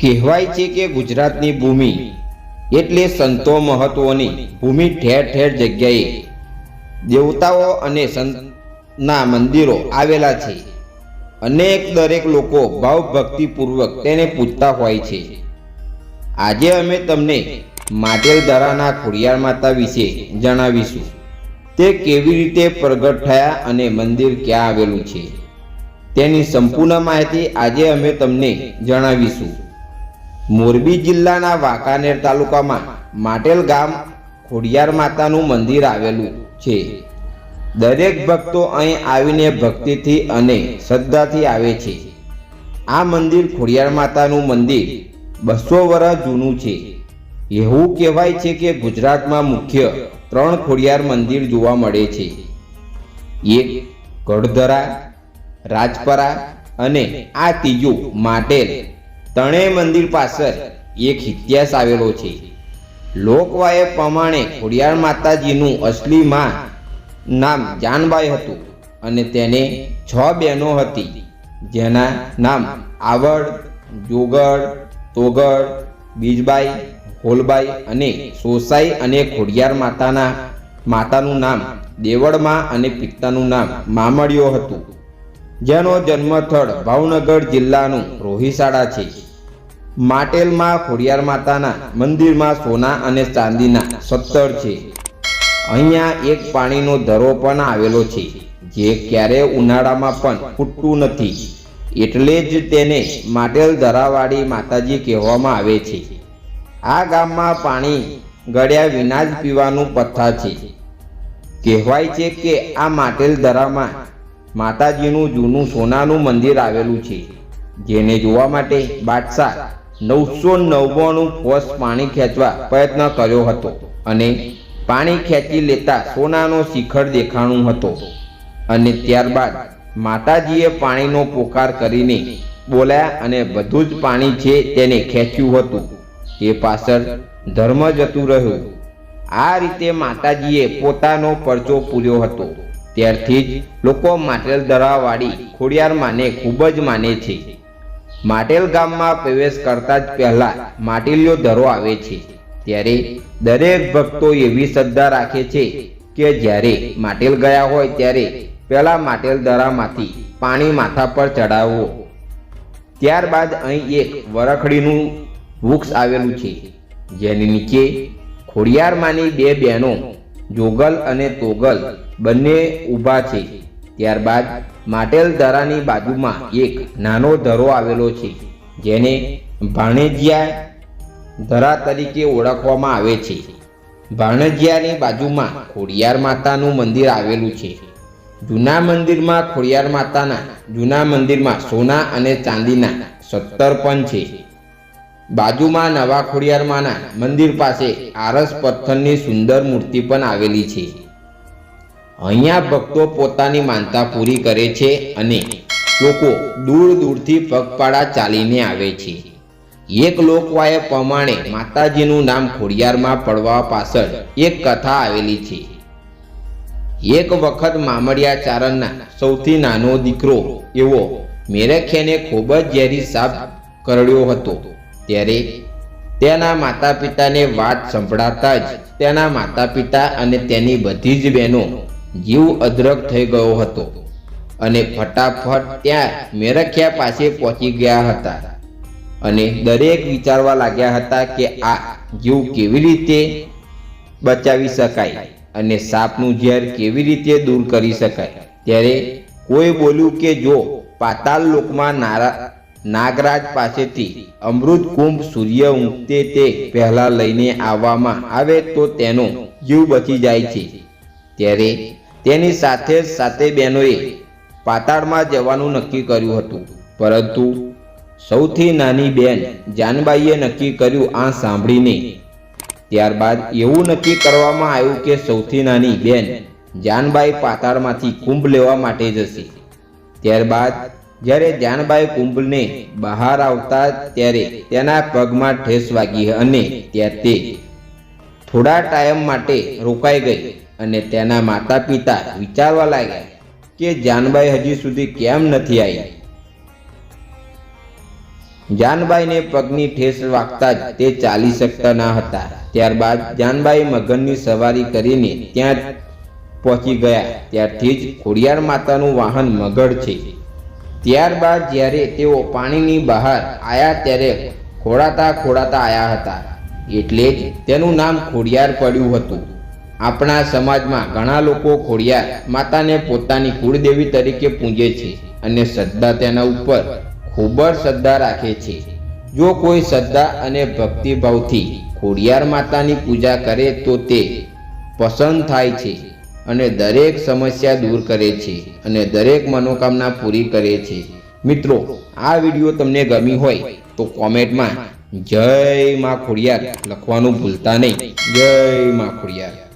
કહેવાય છે કે ગુજરાતની ભૂમિ એટલે સંતો મહત્વની ભૂમિ. ઠેર ઠેર જગ્યાએ દેવતાઓ અને સંતના મંદિરો આવેલા છે. દરેક લોકો ભાવભક્તિપૂર્વક તેને પૂજતા હોય છે. આજે અમે તમને માટેલધરાના ખોડિયાર માતા વિશે જણાવીશું. તે કેવી રીતે પ્રગટ થયા અને મંદિર ક્યાં આવેલું છે તેની સંપૂર્ણ માહિતી આજે અમે તમને જણાવીશું. મોરબી જિલ્લાના વાંકાનેર તાલુકામાં માટેલ ગામ ખોડિયાર માતાનું મંદિર આવેલું છે. દરેક ભક્તો અહીં આવીને ભક્તિથી અને શ્રદ્ધાથી આવે છે. આ મંદિર ખોડિયાર માતાનું મંદિર 200 વર્ષ જૂનું છે. એવું કહેવાય છે કે ગુજરાતમાં મુખ્ય 3 ખોડિયાર મંદિર જોવા મળે છે. એક ગઢધરા, રાજપરા અને આ ત્રીજું માટેલ. ત્રણેય મંદિર પાછળ એક ઇતિહાસ આવેલો છે. લોકવાયે પ્રમાણે ખોડિયાર માતાજીનું અસલી નામ જાનબાઈ હતું અને તેને 6 બહેનો હતી, જેના નામ આવડ, જોગડ, તોગડ, બીજબાઈ, હોલબાઈ અને સોસાઈ. અને ખોડિયાર માતાનું નામ દેવળમાં અને પિતાનું નામ મામડિયો હતું, જેનો જન્મસ્થળ ભાવનગર જિલ્લાનું રોહિસાડા છે. માટેલમાં ખોડિયાર માતાના મંદિરમાં સોના અને ચાંદીના 17 છે. અહીંયા એક પાણીનો ધરો પણ આવેલો છે, જે ક્યારે ઉનાળામાં પણ ફૂટતું નથી, એટલે જ તેને માટેલ ધરાવાળી માતાજી કહેવામાં આવે છે. આ ગામમાં પાણી ગળ્યા વિના જ પીવાનું પથ્થા છે. કહેવાય છે કે આ માટેલ ધરામાં માતાજીનું જૂનું સોનાનું મંદિર આવેલું છે, જેને જોવા માટે બાદશાહ 999 કોસ પાણી ખેંચવા પ્રયત્ન કર્યો હતો અને પાણી ખેંચી લેતા સોનાનો શિખર દેખાણું હતો. અને ત્યારબાદ માતાજીએ પાણીનો પોકાર કરીને બોલાયા અને બધું જ પાણી છે તેને ખેંચ્યું હતું. તે પાછળ ધર્મ જતું રહ્યું. આ રીતે માતાજીએ પોતાનો પરચો પૂર્યો હતો. ત્યારથી જ લોકો માટેલ ધરાવાળી ખોડિયાર માને ખૂબ જ માને છે. માટેલ ગામમાં પ્રવેશ કરતા જ પહેલા માટેલિયો ધરો આવે છે. ત્યારે દરેક ભક્તો એવી શ્રદ્ધા રાખે છે કે જ્યારે માટેલ ગયા હોય ત્યારે પહેલા માટેલ ધરામાંથી પાણી માથા પર ચડાવવો. ત્યારબાદ અહીં એક વરખડીનું વૃક્ષ આવેલું છે, જેની નીચે ખોડિયાર માની 2 બહેનો જોગલ અને તોગલ બંને ઊભા છે. ત્યારબાદ માટેલ ધરાની બાજુમાં એક નાનો ધરો આવેલો છે, જેને ભાણેજિયા ધરા તરીકે ઓળખવામાં આવે છે. ભાણેજિયાની બાજુમાં ખોડિયાર માતાનું મંદિર આવેલું છે. જૂના મંદિરમાં સોના અને ચાંદીના 17 પણ છે. બાજુમાં નવા ખોડિયાર માના મંદિર પાસે આરસ પથ્થરની સુંદર મૂર્તિ પણ આવેલી છે. અહીંયા ભક્તો પોતાની માનતા પૂરી કરે છે અને લોકો દૂર દૂરથી પગપાળા ચાલીને આવે છે. એક લોકવાયે પ્રમાણે માતાજીનું નામ ખોડિયારમાં પડવા પાછળ એક કથા આવેલી છે. એક વખત મામડિયા ચારણના સૌથી નાનો દીકરો એવો મેરખ્યાને ખૂબ જ ઝેરી સાપ કરડ્યો હતો. ત્યારે તેના માતા પિતાને વાત સંભળાતા જ તેના માતા પિતા અને તેની બધી જ બહેનો જીવ અદ્રક થઈ ગયો હતો અને ફટાફટ ત્યાં મેરખ્યા પાસે પહોંચી ગયા હતા અને દરેક વિચારવા લાગ્યા હતા કે આ જીવ કેવી રીતે બચાવી શકાય અને સાપનું ઝેર કેવી રીતે દૂર કરી શકાય. ત્યારે કોઈ બોલ્યું કે જો પાતાળ લોકમાં નાગરાજ પાસેથી અમૃત કુંભ સૂર્ય ઉગતે તે પહેલા લઈને આવવામાં આવે તો તેનો જીવ બચી જાય છે. ત્યારે તેની સાથે જ 7 બહેનોએ પાતાળમાં જવાનું નક્કી કર્યું હતું, પરંતુ સૌથી નાની બહેન જાનબાઈએ નક્કી કર્યું આ સાંભળીને. ત્યારબાદ એવું નક્કી કરવામાં આવ્યું કે સૌથી નાની બહેન જાનબાઈ પાતાળમાંથી કુંભ લેવા માટે જશે. ત્યારબાદ જ્યારે જાનબાઈ કુંભને બહાર આવતા ત્યારે તેના પગમાં ઠેસ વાગી અને ત્યાં તે થોડા ટાઈમ માટે રોકાઈ ગઈ અને તેના માતા પિતા વિચારવા લાગ્યા કે જાનબાઈ હજી સુધી કેમ નથી આવી. જાનબાઈને પગની ઠેસ વાગતા જ તે ચાલી શકતા ન હતા. ત્યારબાદ જાનબાઈ મગરની સવારી કરીને ત્યાં પહોંચી ગયા. ત્યારથી જ ખોડિયાર માતાનું વાહન મગર છે. ત્યારબાદ જ્યારે તેઓ પાણીની બહાર આવ્યા ત્યારે ખોડાતા આવ્યા હતા, એટલે જ તેનું નામ ખોડિયાર પડ્યું હતું. આપણા સમાજમાં ઘણા લોકો ખોડિયાર માતાને પોતાની કુળદેવી તરીકે પૂજે છે અને શ્રદ્ધા તેના ઉપર ખૂબ જ શ્રદ્ધા રાખે છે. જો કોઈ શ્રદ્ધા અને ભક્તિભાવથી ખોડિયાર માતાની પૂજા કરે તો તે પસંદ થાય છે અને દરેક સમસ્યા દૂર કરે છે અને દરેક મનોકામના પૂરી કરે છે. મિત્રો, આ વિડીયો તમને ગમી હોય તો કોમેન્ટમાં જય માં ખોડિયાર લખવાનું ભૂલતા નહીં. જય માં ખોડિયાર.